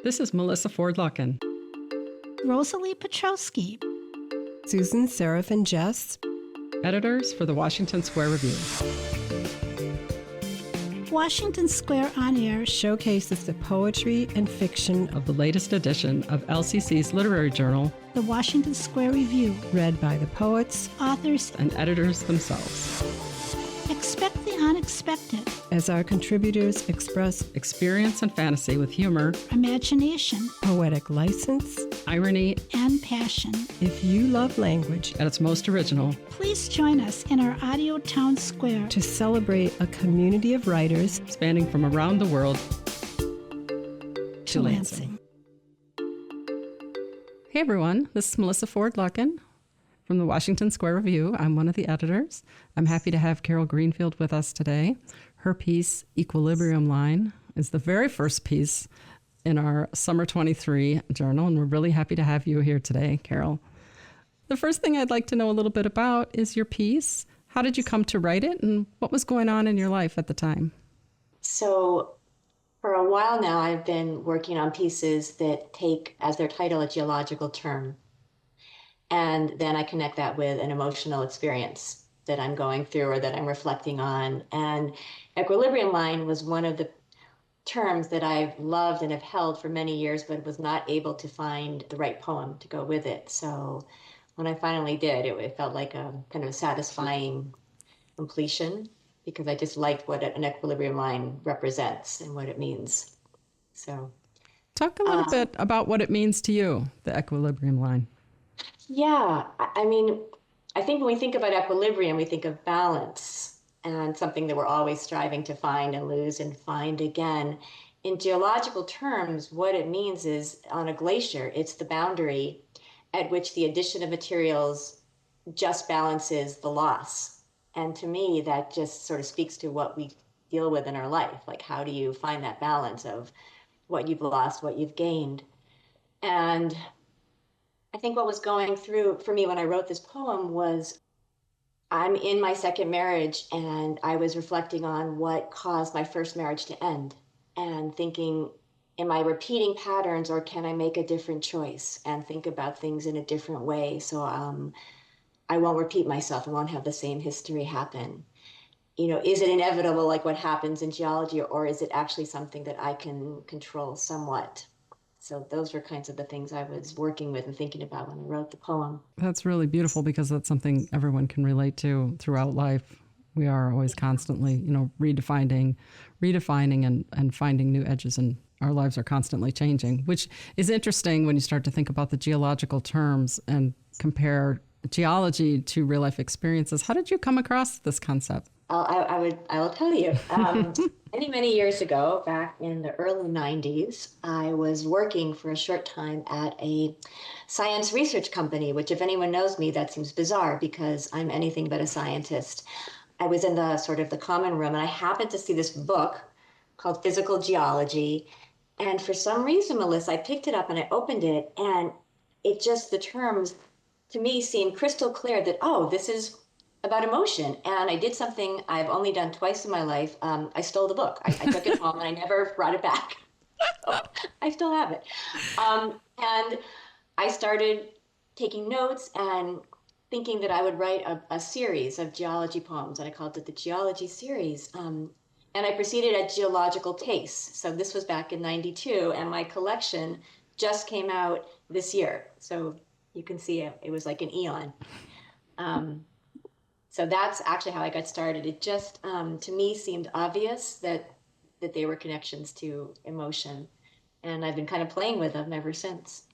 This is Melissa Ford Luckin. Rosalie Petrowski. Susan, Seraph, and Jess. Editors for the Washington Square Review. Washington Square On Air Showcases the poetry and fiction of the latest edition of LCC's literary journal, the Washington Square Review, read by the poets, authors, and editors themselves. Expect the unexpected as our contributors express experience and fantasy with humor, imagination, poetic license, irony, and passion. If you love language at its most original, please join us in our audio town square to celebrate a community of writers spanning from around the world to Lansing. Hey everyone, this is Melissa Ford Luckin from the Washington Square Review. I'm one of the editors. I'm happy to have Carole Greenfield with us today. Her piece, Equilibrium Line, is the very first piece in our Summer 23 journal, and we're really happy to have you here today, Carole. The first thing I'd like to know a little bit about is your piece. How did you come to write it, and what was going on in your life at the time? So for a while now, I've been working on pieces that take as their title a geological term. And then I connect that with an emotional experience that I'm going through or that I'm reflecting on. And equilibrium line was one of the terms that I've loved and have held for many years, but was not able to find the right poem to go with it. So when I finally did, it felt like a kind of a satisfying completion, because I just liked what an equilibrium line represents and what it means. So talk a little bit about what it means to you, the equilibrium line. Yeah, I mean, I think when we think about equilibrium, we think of balance and something that we're always striving to find and lose and find again. In geological terms, what it means is on a glacier, it's the boundary at which the addition of materials just balances the loss. And to me, that just sort of speaks to what we deal with in our life. Like, how do you find that balance of what you've lost, what you've gained? And I think what was going through for me when I wrote this poem was I'm in my second marriage, and I was reflecting on what caused my first marriage to end and thinking, am I repeating patterns, or can I make a different choice and think about things in a different way? So I won't repeat myself. I won't have the same history happen. You know, is it inevitable like what happens in geology, or is it actually something that I can control somewhat? So those were kinds of the things I was working with and thinking about when I wrote the poem. That's really beautiful, because that's something everyone can relate to throughout life. We are always constantly, redefining and finding new edges, and our lives are constantly changing, which is interesting when you start to think about the geological terms and compare geology to real life experiences. How did you come across this concept? I will tell you. Many years ago, back in the early 90s, I was working for a short time at a science research company, which if anyone knows me, that seems bizarre because I'm anything but a scientist. I was in the sort of the common room, and I happened to see this book called Physical Geology. And for some reason, Melissa, I picked it up and I opened it, and the terms to me seemed crystal clear that, oh, this is about emotion. And I did something I've only done twice in my life. I stole the book. I took it home and I never brought it back. I still have it. And I started taking notes and thinking that I would write a series of geology poems, and I called it the Geology Series. And I proceeded at geological pace. So this was back in 92, and my collection just came out this year. So you can see it was like an eon. So that's actually how I got started. It just, to me, seemed obvious that they were connections to emotion. And I've been kind of playing with them ever since.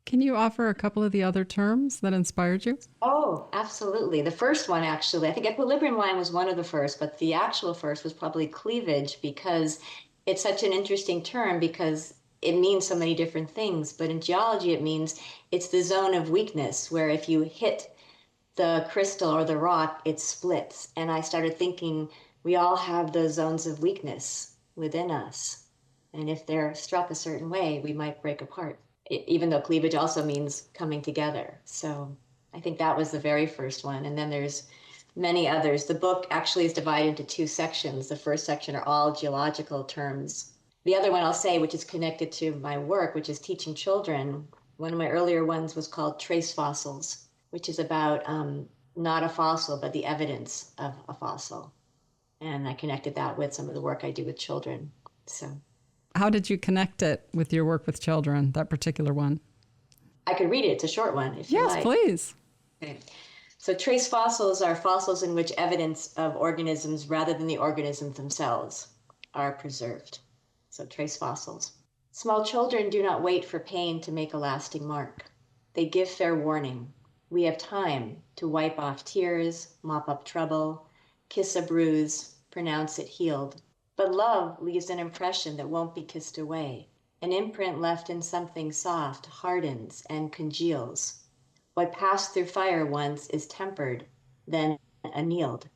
Can you offer a couple of the other terms that inspired you? Oh, absolutely. The first one, actually, I think equilibrium line was one of the first, but the actual first was probably cleavage, because it's such an interesting term because it means so many different things. But in geology, it means it's the zone of weakness where if you hit the crystal or the rock, it splits. And I started thinking we all have those zones of weakness within us. And if they're struck a certain way, we might break apart, even though cleavage also means coming together. So I think that was the very first one. And then there's many others. The book actually is divided into two sections. The first section are all geological terms, The other one I'll say, which is connected to my work, which is teaching children, one of my earlier ones was called Trace Fossils, which is about not a fossil, but the evidence of a fossil. And I connected that with some of the work I do with children. So How did you connect it with your work with children, that particular one? I could read it. It's a short one if you Yes, like. please. Okay. So trace fossils are fossils in which evidence of organisms rather than the organisms themselves are preserved. So trace fossils. Small children do not wait for pain to make a lasting mark. They give fair warning. We have time to wipe off tears, mop up trouble, kiss a bruise, pronounce it healed. But love leaves an impression that won't be kissed away. An imprint left in something soft hardens and congeals. What passed through fire once is tempered, then annealed.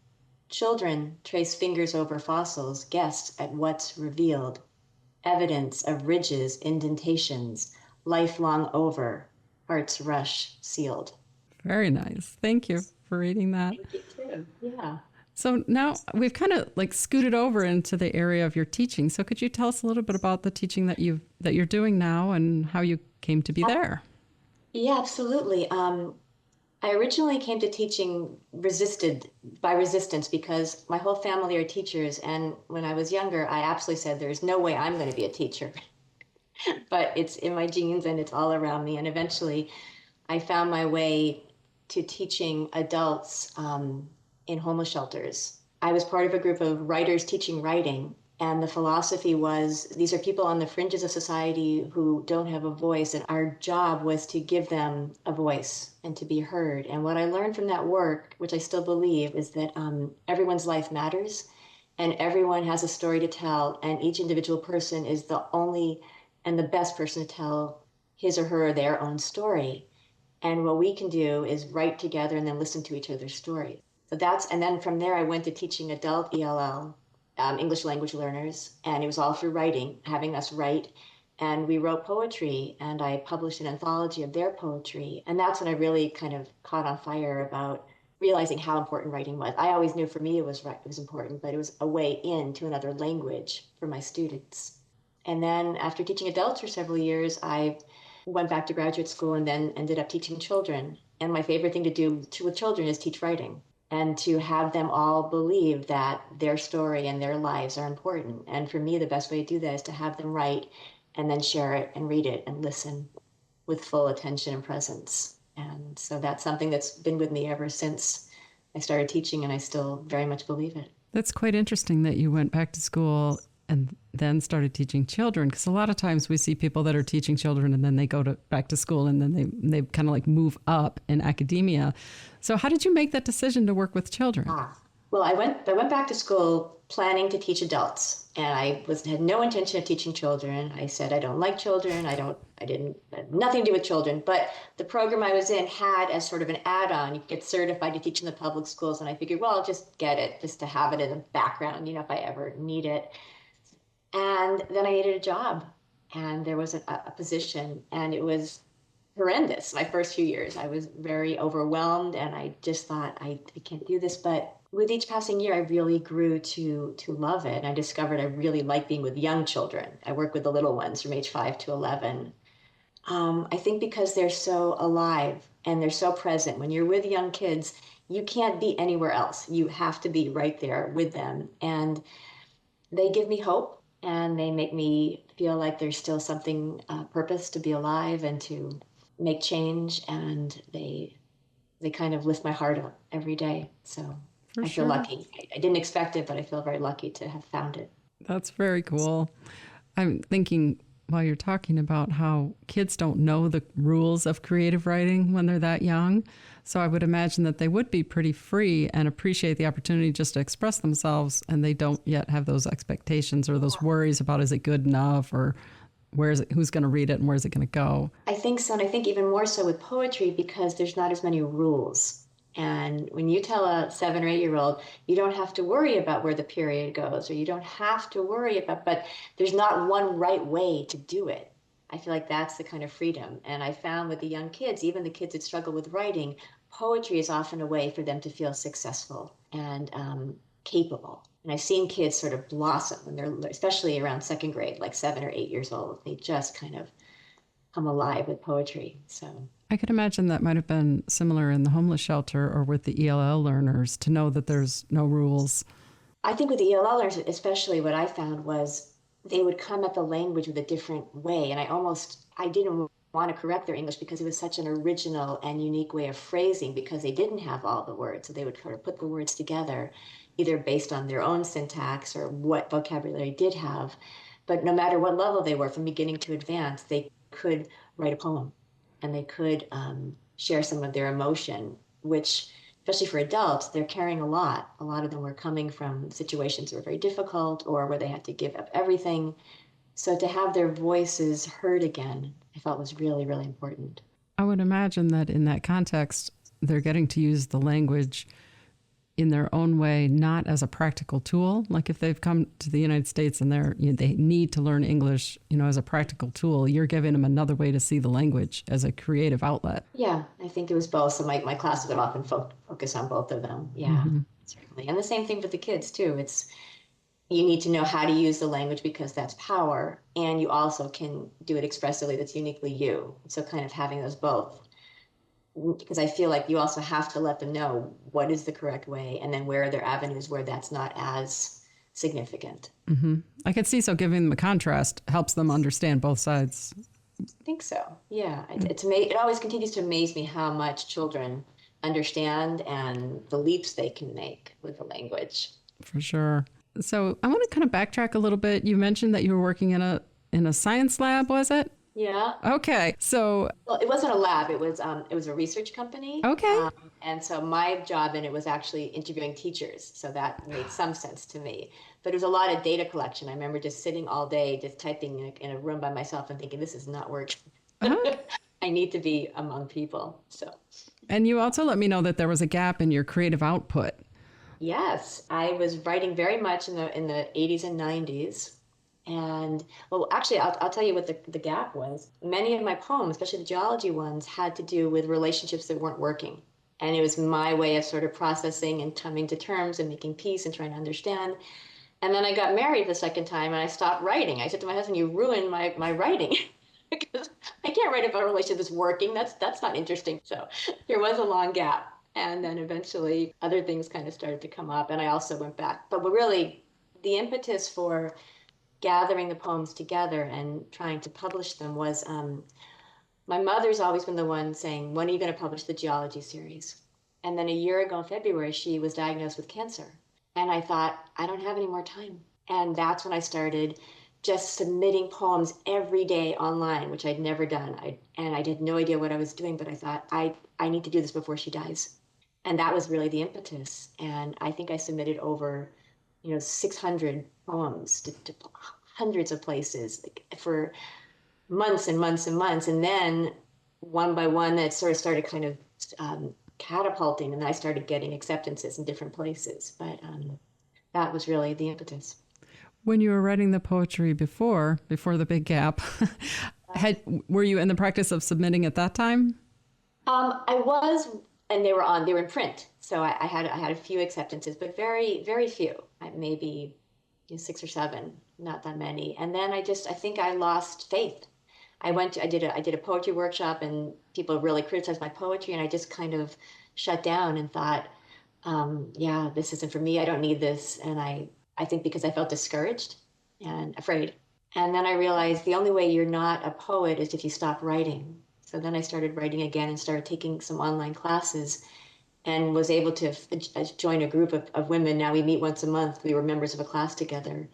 Children trace fingers over fossils, guess at what's revealed. Evidence of ridges, indentations, lifelong over, heart's rush sealed. Very nice. Thank you for reading that. Thank you too. Yeah. So now we've kind of like scooted over into the area of your teaching. So could you tell us a little bit about the teaching that you're doing now and how you came to be there? Yeah, absolutely. I originally came to teaching resisted by resistance because my whole family are teachers. And when I was younger, I absolutely said, there's no way I'm going to be a teacher. But it's in my genes and it's all around me. And eventually I found my way to teaching adults in homeless shelters. I was part of a group of writers teaching writing. And the philosophy was, these are people on the fringes of society who don't have a voice, and our job was to give them a voice and to be heard. And what I learned from that work, which I still believe, is that everyone's life matters, and everyone has a story to tell, and each individual person is the only and the best person to tell his or her their own story. And what we can do is write together and then listen to each other's stories. So and then from there I went to teaching adult ELL, English language learners, and it was all through writing, having us write. And we wrote poetry, and I published an anthology of their poetry. And that's when I really kind of caught on fire about realizing how important writing was. I always knew for me it was important, but it was a way into another language for my students. And then after teaching adults for several years, I went back to graduate school and then ended up teaching children. And my favorite thing to do with children is teach writing, and to have them all believe that their story and their lives are important. And for me, the best way to do that is to have them write and then share it and read it and listen with full attention and presence. And so that's something that's been with me ever since I started teaching, and I still very much believe it. That's quite interesting that you went back to school and then started teaching children, because a lot of times we see people that are teaching children and then they go back to school and then they kind of like move up in academia. So how did you make that decision to work with children? Well, I went back to school planning to teach adults, and I had no intention of teaching children. I said I don't like children. I had nothing to do with children. But the program I was in had as sort of an add-on, you get certified to teach in the public schools, and I figured, well, I'll just get it just to have it in the background, if I ever need it. And then I needed a job, and there was a position, and it was horrendous. My first few years, I was very overwhelmed, and I just thought, I can't do this. But with each passing year, I really grew to love it. And I discovered I really like being with young children. I work with the little ones from age 5 to 11. I think because they're so alive and they're so present. When you're with young kids, you can't be anywhere else. You have to be right there with them. And they give me hope. And they make me feel like there's still something, purpose to be alive and to make change. And they kind of lift my heart up every day. So I feel lucky. I didn't expect it, but I feel very lucky to have found it. That's very cool. I'm thinking while you're talking about how kids don't know the rules of creative writing when they're that young. So I would imagine that they would be pretty free and appreciate the opportunity just to express themselves, and they don't yet have those expectations or those worries about, is it good enough, or who's going to read it and where's it going to go? I think so, and I think even more so with poetry because there's not as many rules. And when you tell a 7 or 8-year-old, you don't have to worry about where the period goes, or you don't have to worry about, but there's not one right way to do it. I feel like that's the kind of freedom. And I found with the young kids, even the kids that struggle with writing, poetry is often a way for them to feel successful and capable. And I've seen kids sort of blossom when they're, especially around second grade, like 7 or 8 years old. They just kind of come alive with poetry. So I could imagine that might have been similar in the homeless shelter or with the ELL learners to know that there's no rules. I think with the ELL learners, especially what I found was they would come at the language with a different way. And I didn't want to correct their English because it was such an original and unique way of phrasing because they didn't have all the words. So they would sort of put the words together, either based on their own syntax or what vocabulary they did have. But no matter what level they were, from beginning to advanced, they could write a poem and they could share some of their emotion, which, especially for adults, they're carrying a lot. A lot of them were coming from situations that were very difficult or where they had to give up everything. So to have their voices heard again, I felt was really, really important. I would imagine that in that context, they're getting to use the language in their own way, not as a practical tool. Like if they've come to the United States and they need to learn English, as a practical tool, you're giving them another way to see the language as a creative outlet. Yeah, I think it was both. So my classes would often focus on both of them. Yeah, certainly. And the same thing with the kids too. You need to know how to use the language because that's power. And you also can do it expressively that's uniquely you. So kind of having those both. Because I feel like you also have to let them know what is the correct way and then where are there avenues where that's not as significant. Mm-hmm. I could see, so giving them a contrast helps them understand both sides. I think so. Yeah. It always continues to amaze me how much children understand and the leaps they can make with the language. For sure. So I want to kind of backtrack a little bit. You mentioned that you were working in a science lab, was it? Yeah. Okay. So, well, it wasn't a lab. It was a research company. Okay. And so my job in it was actually interviewing teachers. So that made some sense to me. But it was a lot of data collection. I remember just sitting all day, just typing in a room by myself and thinking, this is not working. I need to be among people. So. And you also let me know that there was a gap in your creative output. Yes, I was writing very much in the 80s and 90s. And well, actually, I'll tell you what the gap was. Many of my poems, especially the geology ones, had to do with relationships that weren't working. And it was my way of sort of processing and coming to terms and making peace and trying to understand. And then I got married the second time and I stopped writing. I said to my husband, you ruined my writing because I can't write about a relationship that's working. That's not interesting. So there was a long gap. And then eventually other things kind of started to come up and I also went back. But really the impetus for gathering the poems together and trying to publish them was my mother's always been the one saying, when are you going to publish the geology series? And then a year ago in February, she was diagnosed with cancer. And I thought, I don't have any more time. And that's when I started just submitting poems every day online, which I'd never done. I had no idea what I was doing, but I thought, I need to do this before she dies. And that was really the impetus. And I think I submitted over 600 poems to hundreds of places for months and months and months. And then one by one, that sort of started kind of catapulting. And I started getting acceptances in different places. But that was really the impetus. When you were writing the poetry before the big gap, were you in the practice of submitting at that time? I was, and they were in print. So I had a few acceptances, but very, very few. Maybe 6 or 7, not that many. And then I think I lost faith. I did a poetry workshop and people really criticized my poetry and I just kind of shut down and thought, yeah, this isn't for me. I don't need this. And I think because I felt discouraged and afraid. And then I realized the only way you're not a poet is if you stop writing. So then I started writing again and started taking some online classes and was able to join a group of women. Now we meet once a month. We were members of a class together.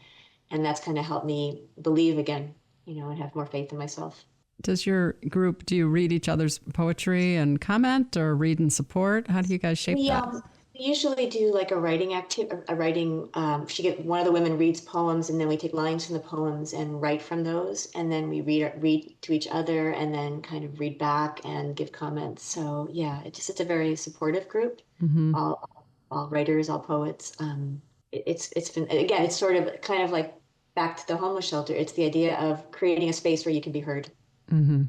And that's kind of helped me believe again, and have more faith in myself. Does your group, do you read each other's poetry and comment or read and support? How do you guys shape that? We usually do like a writing one of the women reads poems and then we take lines from the poems and write from those. And then we read to each other and then kind of read back and give comments. So yeah, it's a very supportive group. Mm-hmm. All writers, all poets. It's been, again, it's sort of kind of like back to the homeless shelter. It's the idea of creating a space where you can be heard. Mm-hmm.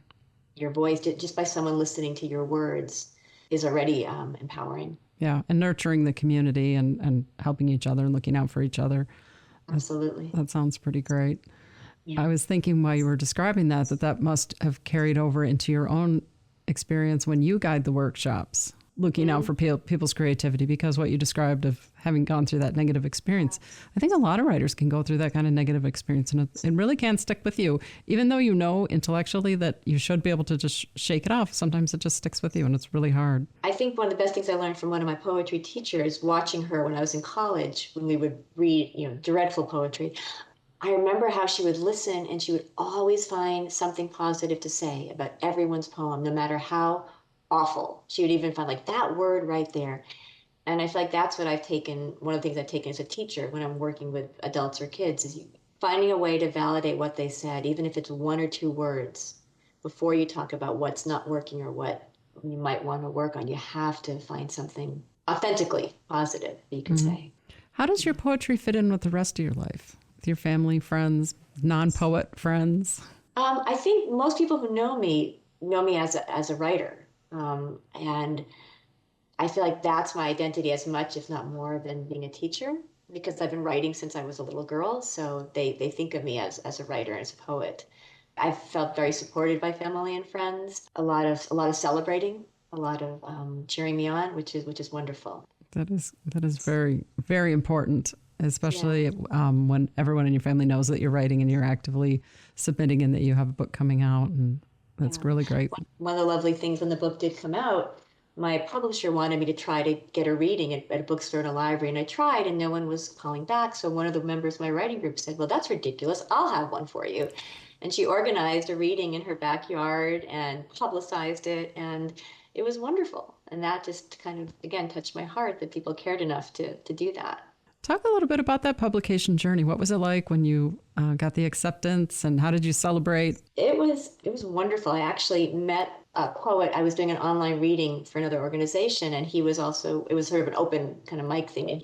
Your voice, just by someone listening to your words, is already empowering. Yeah, and nurturing the community and helping each other and looking out for each other. Absolutely. That sounds pretty great. Yeah. I was thinking while you were describing that must have carried over into your own experience when you guide the workshops, looking out for people's creativity, because what you described of having gone through that negative experience, I think a lot of writers can go through that kind of negative experience, and it really can stick with you. Even though you know intellectually that you should be able to just shake it off, sometimes it just sticks with you, and it's really hard. I think one of the best things I learned from one of my poetry teachers, watching her when I was in college, when we would read, dreadful poetry, I remember how she would listen and she would always find something positive to say about everyone's poem, no matter how awful. She would even find like that word right there. And I feel like that's what I've taken, one of the things I've taken as a teacher when I'm working with adults or kids, is finding a way to validate what they said, even if it's one or two words, before you talk about what's not working or what you might want to work on. You have to find something authentically positive that you can say. How does your poetry fit in with the rest of your life? With your family, friends, non-poet friends? I think most people who know me as a writer. And I feel like that's my identity as much, if not more, than being a teacher, because I've been writing since I was a little girl. So they think of me as a writer, as a poet. I've felt very supported by family and friends, a lot of celebrating, a lot of cheering me on, which is wonderful. That is very, very important, especially when everyone in your family knows that you're writing and you're actively submitting and that you have a book coming out. And that's really great. One of the lovely things when the book did come out, my publisher wanted me to try to get a reading at a bookstore and a library. And I tried and no one was calling back. So one of the members of my writing group said, well, that's ridiculous. I'll have one for you. And she organized a reading in her backyard and publicized it. And it was wonderful. And that just kind of, again, touched my heart that people cared enough to do that. Talk a little bit about that publication journey. What was it like when you got the acceptance, and how did you celebrate? It was wonderful. I actually met a poet. I was doing an online reading for another organization, and he was also, it was sort of an open kind of mic thing.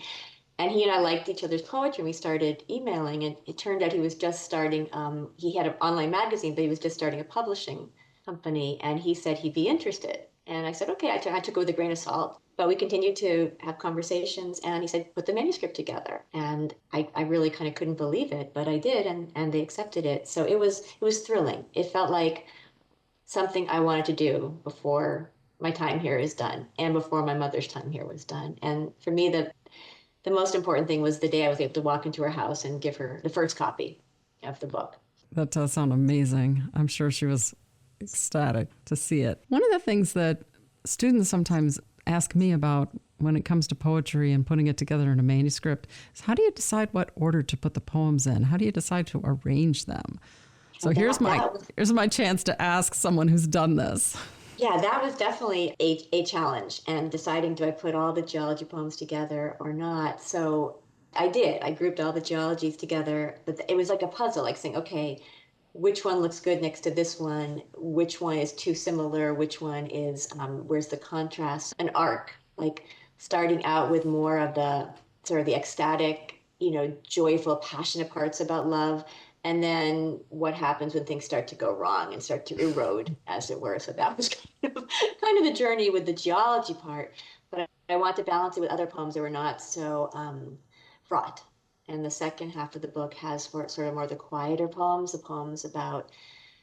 And he and I liked each other's poetry, and we started emailing, and it turned out he was just starting, he had an online magazine, but he was just starting a publishing company, and he said he'd be interested. And I said, okay, I took it with a grain of salt. But we continued to have conversations, and he said, put the manuscript together. And I really kind of couldn't believe it, but I did, and they accepted it. So it was thrilling. It felt like something I wanted to do before my time here is done, and before my mother's time here was done. And for me, the most important thing was the day I was able to walk into her house and give her the first copy of the book. That does sound amazing. I'm sure she was ecstatic to see it. One of the things that students sometimes ask me about when it comes to poetry and putting it together in a manuscript is, how do you decide what order to put the poems in? How do you decide to arrange them? So here's my chance to ask someone who's done this. Yeah, that was definitely a challenge, and deciding, do I put all the geology poems together or not? So I did. I grouped all the geologies together, but it was like a puzzle, like saying, okay, which one looks good next to this one? Which one is too similar? Which one is, where's the contrast? An arc, like starting out with more of the sort of the ecstatic, joyful, passionate parts about love. And then what happens when things start to go wrong and start to erode, as it were. So that was kind of the journey with the geology part. But I want to balance it with other poems that were not so fraught. And the second half of the book has sort of more the quieter poems, the poems about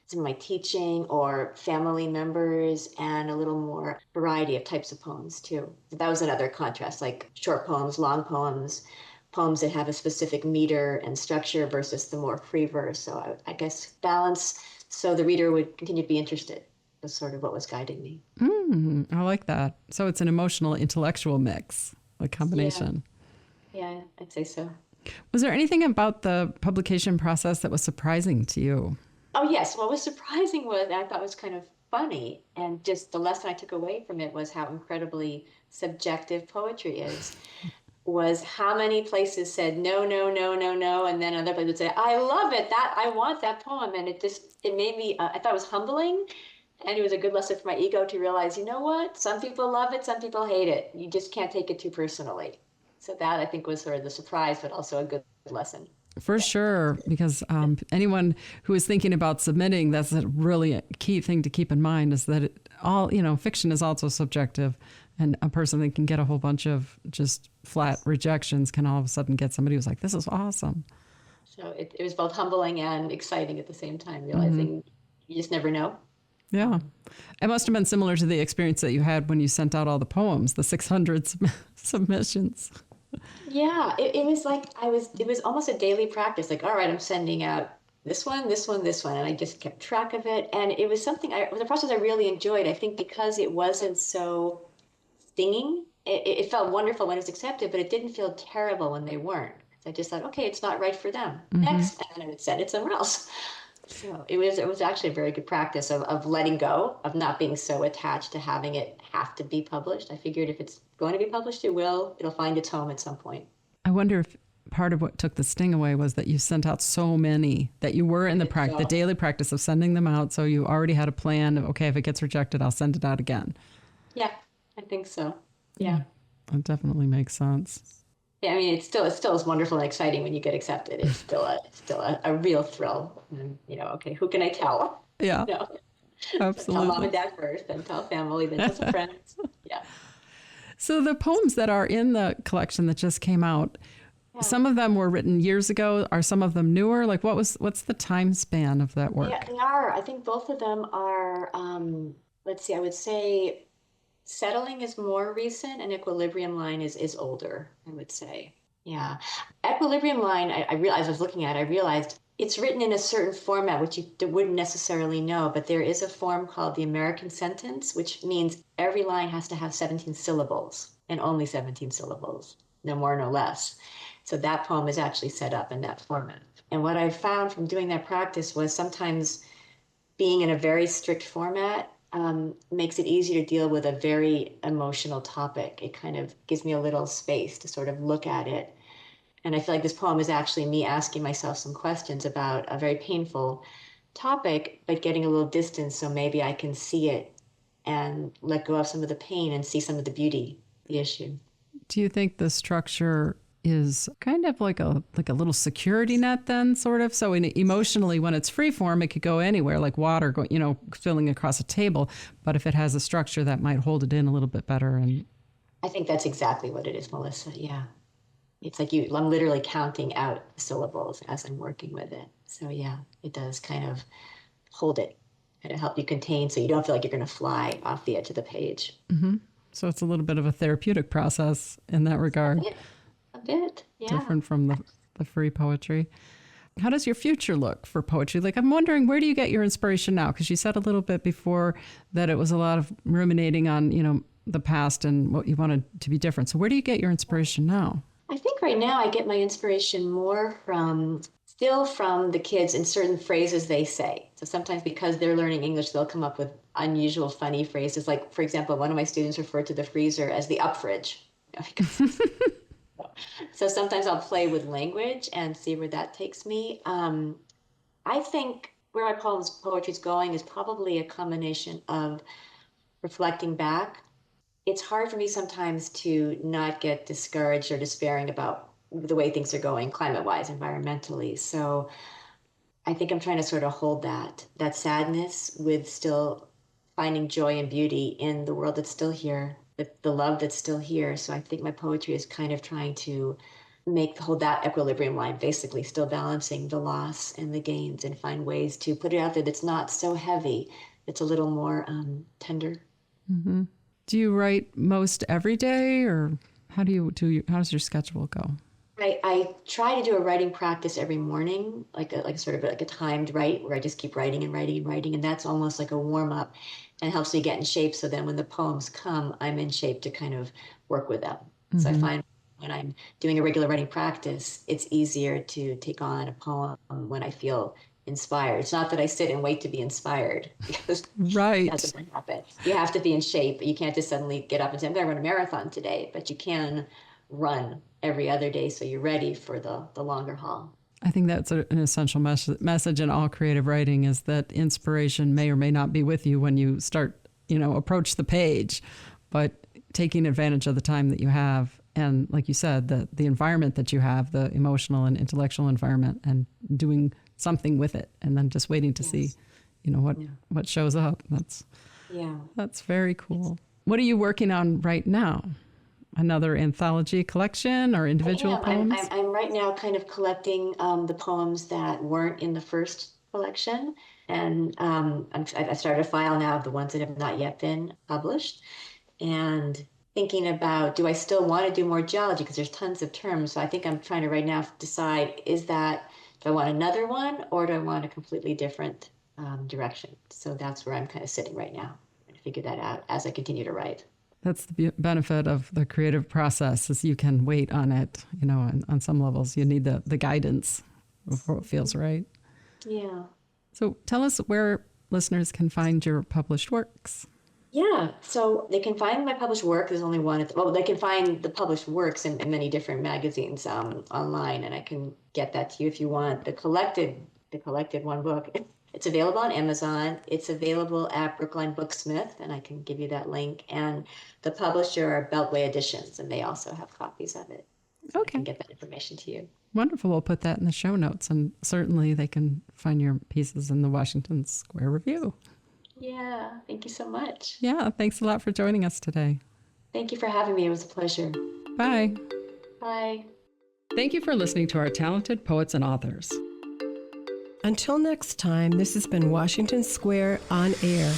some of my teaching or family members, and a little more variety of types of poems too. So that was another contrast, like short poems, long poems, poems that have a specific meter and structure versus the more free verse. So I guess balance so the reader would continue to be interested was sort of what was guiding me. I like that. So it's an emotional, intellectual mix, a combination. Yeah, I'd say so. Was there anything about the publication process that was surprising to you? Oh, yes. What was surprising was, I thought was kind of funny, and just the lesson I took away from it was how incredibly subjective poetry is, was how many places said, no, no, no, no, no, and then other places would say, I love it, I want that poem. And it made me, I thought it was humbling, and it was a good lesson for my ego to realize, you know what? Some people love it, some people hate it. You just can't take it too personally. So that, I think, was sort of the surprise, but also a good lesson. For sure, because anyone who is thinking about submitting, that's a really key thing to keep in mind, is that fiction is also subjective, And a person that can get a whole bunch of just flat rejections can all of a sudden get somebody who's like, this is awesome. So it was both humbling and exciting at the same time, realizing you just never know. Yeah. It must have been similar to the experience that you had when you sent out all the poems, the 600 submissions. Yeah, it was like it was almost a daily practice. Like, all right, I'm sending out this one, this one, this one. And I just kept track of it. And it was it was a process I really enjoyed. I think because it wasn't so stinging, it felt wonderful when it was accepted, but it didn't feel terrible when they weren't. So I just thought, okay, it's not right for them. Next, and then I would send it somewhere else. So it was actually a very good practice of letting go, of not being so attached to having it have to be published. I figured if it's going to be published, it'll find its home at some point. I wonder if part of what took the sting away was that you sent out so many, that you were in the daily practice of sending them out. So you already had a plan of, okay, if it gets rejected, I'll send it out again. Yeah, I think so. Yeah. That definitely makes sense. Yeah, I mean, it still is wonderful and exciting when you get accepted. It's still a real thrill. And, okay, who can I tell? Yeah, absolutely. Tell mom and dad first, then tell family, then tell some friends. Yeah. So the poems that are in the collection that just came out, some of them were written years ago. Are some of them newer? Like what's the time span of that work? Yeah, they are. I think both of them are, let's see, I would say Settling is more recent and Equilibrium Line is older, I would say. Yeah. Equilibrium Line, I realized, I was looking at it, I realized it's written in a certain format, which you wouldn't necessarily know, but there is a form called the American sentence, which means every line has to have 17 syllables and only 17 syllables, no more, no less. So that poem is actually set up in that format. And what I found from doing that practice was sometimes being in a very strict format makes it easier to deal with a very emotional topic. It kind of gives me a little space to sort of look at it. And I feel like this poem is actually me asking myself some questions about a very painful topic, but getting a little distance so maybe I can see it and let go of some of the pain and see some of the beauty, the issue. Do you think the structure is kind of like a little security net then, sort of? So emotionally, when it's free form, it could go anywhere, like water going, filling across a table. But if it has a structure, that might hold it in a little bit better. And I think that's exactly what it is, Melissa. Yeah. It's like I'm literally counting out the syllables as I'm working with it. So yeah, it does kind of hold it and help you contain so you don't feel like you're going to fly off the edge of the page. Mm-hmm. So it's a little bit of a therapeutic process in that regard. A bit, yeah. Different from the free poetry. How does your future look for poetry? Like, I'm wondering, where do you get your inspiration now? Because you said a little bit before that it was a lot of ruminating on, the past and what you wanted to be different. So where do you get your inspiration now? I think right now I get my inspiration more from the kids and certain phrases they say. So sometimes because they're learning English, they'll come up with unusual, funny phrases. Like, for example, one of my students referred to the freezer as the up fridge. So sometimes I'll play with language and see where that takes me. I think where my poetry is going is probably a combination of reflecting back. It's hard for me sometimes to not get discouraged or despairing about the way things are going climate-wise, environmentally. So I think I'm trying to sort of hold that sadness with still finding joy and beauty in the world that's still here, the love that's still here. So I think my poetry is kind of trying to hold that equilibrium line, basically still balancing the loss and the gains and find ways to put it out there that's not so heavy. It's a little more tender. Mm-hmm. Do you write most every day, or how does your schedule go? I try to do a writing practice every morning, like a timed write where I just keep writing and writing and writing. And that's almost like a warm up and helps me get in shape. So then when the poems come, I'm in shape to kind of work with them. Mm-hmm. So I find when I'm doing a regular writing practice, it's easier to take on a poem when I feel inspired. It's not that I sit and wait to be inspired, because right. That doesn't happen. You have to be in shape. You can't just suddenly get up and say, I'm going to run a marathon today, but you can run every other day so you're ready for the longer haul. I think that's an essential message in all creative writing, is that inspiration may or may not be with you when you start, approach the page, but taking advantage of the time that you have. And like you said, the environment that you have, the emotional and intellectual environment, and doing something with it, and then just waiting to see, what shows up. That's very cool. What are you working on right now? Another anthology collection or individual poems? I'm right now kind of collecting the poems that weren't in the first collection. And I started a file now of the ones that have not yet been published. And thinking about, do I still want to do more geology? Because there's tons of terms. So I think I'm trying to right now decide, do I want another one or do I want a completely different direction? So that's where I'm kind of sitting right now. I'm going to figure that out as I continue to write. That's the benefit of the creative process is you can wait on it, on some levels. You need the guidance before it feels right. Yeah. So tell us where listeners can find your published works. Yeah, so they can find my published work. There's only one. They can find the published works in many different magazines online, and I can get that to you if you want. The collected one book. It's available on Amazon. It's available at Brookline Booksmith, and I can give you that link. And the publisher are Beltway Editions, and they also have copies of it. So Okay. I can get that information to you. Wonderful. We'll put that in the show notes, and certainly they can find your pieces in the Washington Square Review. Yeah, thank you so much. Yeah, thanks a lot for joining us today. Thank you for having me. It was a pleasure. Bye. Bye. Thank you for listening to our talented poets and authors. Until next time, this has been Washington Square on Air,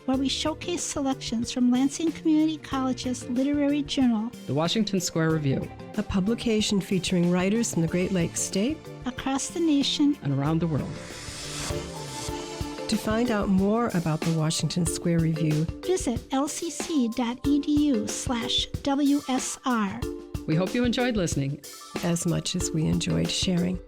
where we showcase selections from Lansing Community College's literary journal, The Washington Square Review, a publication featuring writers from the Great Lakes State across the nation and around the world. To find out more about the Washington Square Review, visit lcc.edu/WSR. We hope you enjoyed listening. as much as we enjoyed sharing.